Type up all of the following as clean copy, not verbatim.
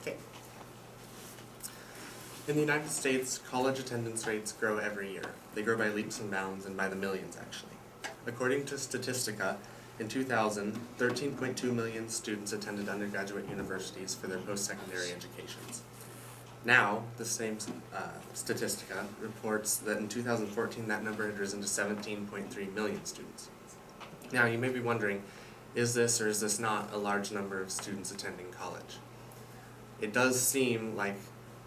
Okay. In the United States, college attendance rates grow every year. They grow by leaps and bounds and by the millions, actually. According to Statistica, in 2000, 13.2 million students attended undergraduate universities for their post-secondary educations. Now, the same Statistica reports that in 2014 that number had risen to 17.3 million students. Now, you may be wondering, is this or is this not a large number of students attending college? It does seem like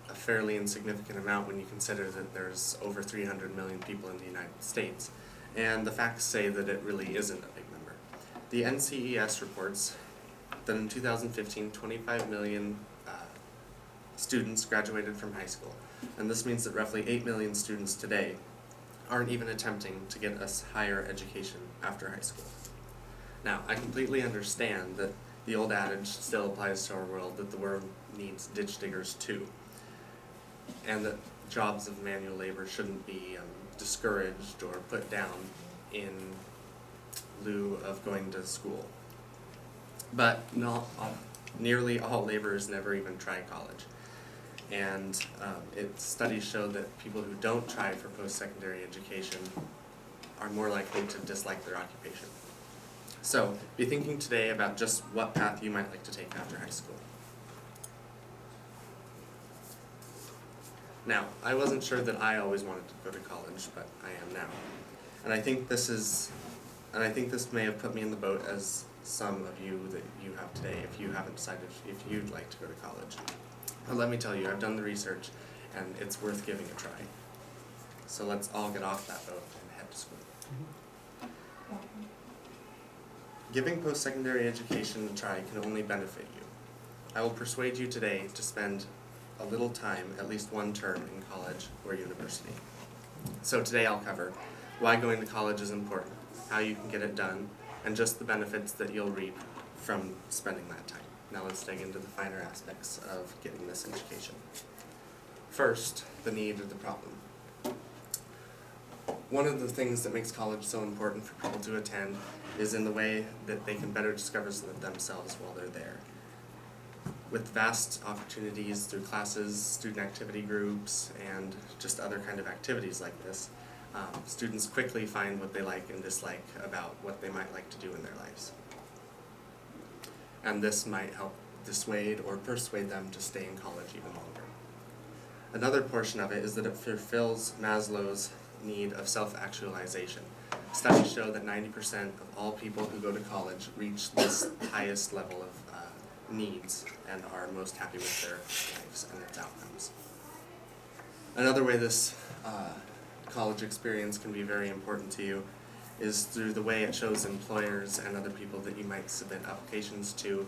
a fairly insignificant amount when you consider that there's over 300 million people in the United States, and the facts say that it really isn't a big number. The NCES reports that in 2015, 25 million students graduated from high school, and this means that roughly 8 million students today aren't even attempting to get a higher education after high school. Now, I completely understand that the old adage still applies to our world that the world needs ditch diggers too, and that jobs of manual labor shouldn't be discouraged or put down in lieu of going to school. But nearly all laborers never even try college. And studies show that people who don't try for post-secondary education are more likely to dislike their occupation. So, be thinking today about just what path you might like to take after high school. Now, I wasn't sure that I always wanted to go to college, but I am now. And I think this may have put me in the boat as some of you that you have today if you haven't decided if you'd like to go to college. But let me tell you, I've done the research, and it's worth giving a try. So let's all get off that boat and head to school. Giving post-secondary education a try can only benefit you. I will persuade you today to spend a little time, at least one term, in college or university. So today I'll cover why going to college is important, how you can get it done, and just the benefits that you'll reap from spending that time. Now let's dig into the finer aspects of getting this education. First, the need or the problem. One of the things that makes college so important for people to attend is in the way that they can better discover themselves while they're there. With vast opportunities through classes, student activity groups, and just other kind of activities like this, students quickly find what they like and dislike about what they might like to do in their lives. And this might help dissuade or persuade them to stay in college even longer. Another portion of it is that it fulfills Maslow's need of self-actualization. Studies show that 90% of all people who go to college reach this highest level of needs and are most happy with their lives and its outcomes. Another way this college experience can be very important to you is through the way it shows employers and other people that you might submit applications to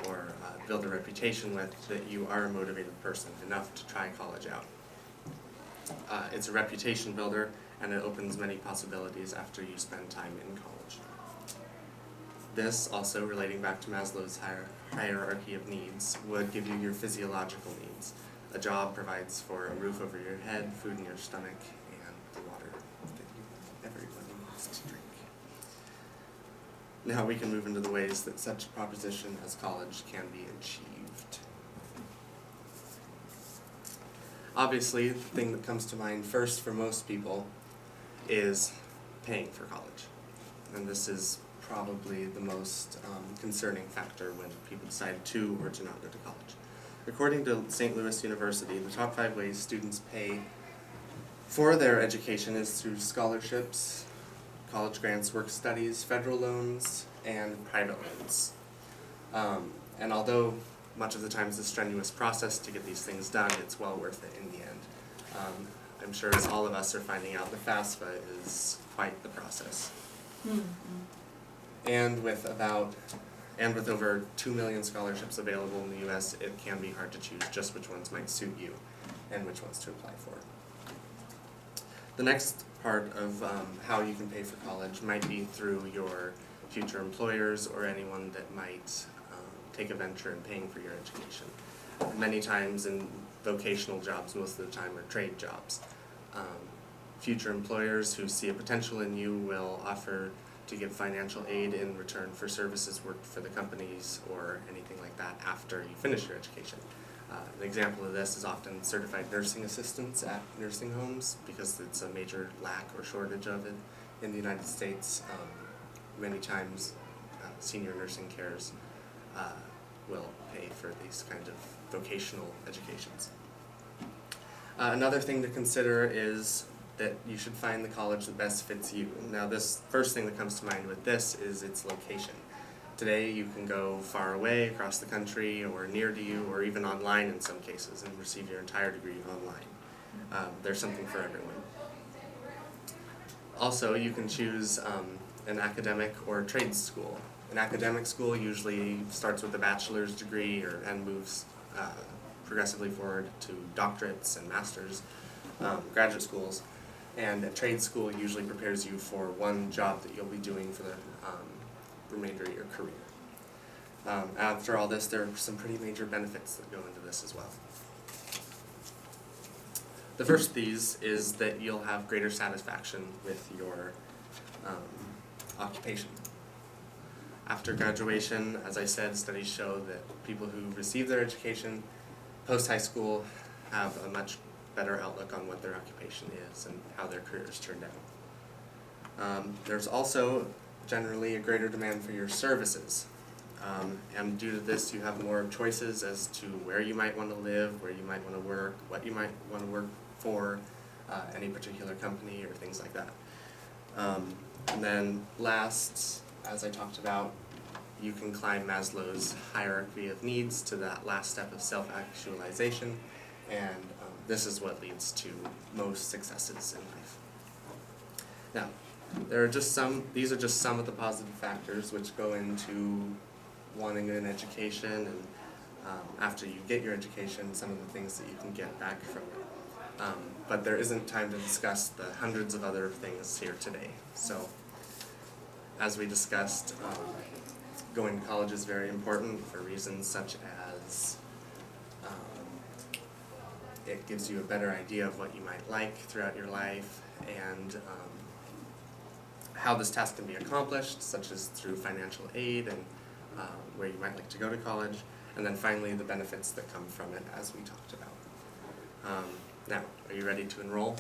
or build a reputation with that you are a motivated person enough to try college out. It's a reputation builder, and it opens many possibilities after you spend time in college. This, also relating back to Maslow's hierarchy of needs, would give you your physiological needs. A job provides for a roof over your head, food in your stomach, and the water that everybody wants to drink. Now we can move into the ways that such a proposition as college can be achieved. Obviously, the thing that comes to mind first for most people is paying for college. And this is probably the most concerning factor when people decide to or to not go to college. According to St. Louis University, the top 5 ways students pay for their education is through scholarships, college grants, work studies, federal loans, and private loans. And although much of the time it's a strenuous process to get these things done, it's well worth it in the end. I'm sure as all of us are finding out, the FAFSA is quite the process. Mm-hmm. And with over 2 million scholarships available in the U.S., it can be hard to choose just which ones might suit you and which ones to apply for. The next part of how you can pay for college might be through your future employers or anyone that might take a venture in paying for your education. Many times in vocational jobs, most of the time, are trade jobs. Future employers who see a potential in you will offer to give financial aid in return for services worked for the companies or anything like that after you finish your education. An example of this is often certified nursing assistants at nursing homes, because it's a major lack or shortage of it in the United States. Many times senior nursing cares will pay for these kind of vocational educations. Another thing to consider is that you should find the college that best fits you. Now, this first thing that comes to mind with this is its location. Today you can go far away across the country or near to you, or even online in some cases, and receive your entire degree online. There's something for everyone. Also, you can choose an academic or trade school. An academic school usually starts with a bachelor's degree and moves progressively forward to doctorates and master's graduate schools. And a trade school usually prepares you for one job that you'll be doing for the remainder of your career. After all this, there are some pretty major benefits that go into this as well. The first of these is that you'll have greater satisfaction with your occupation. After graduation, as I said, studies show that people who receive their education post-high school have a much better outlook on what their occupation is and how their careers turned out. There's also generally a greater demand for your services. And due to this, you have more choices as to where you might want to live, where you might want to work, what you might want to work for, any particular company or things like that. And then last, as I talked about, you can climb Maslow's hierarchy of needs to that last step of self-actualization, and this is what leads to most successes in life. Now, these are just some of the positive factors which go into wanting an education, and after you get your education, some of the things that you can get back from it. But there isn't time to discuss the hundreds of other things here today. So, as we discussed, going to college is very important for reasons such as it gives you a better idea of what you might like throughout your life, and how this task can be accomplished, such as through financial aid and where you might like to go to college, and then finally the benefits that come from it, as we talked about. Now, are you ready to enroll?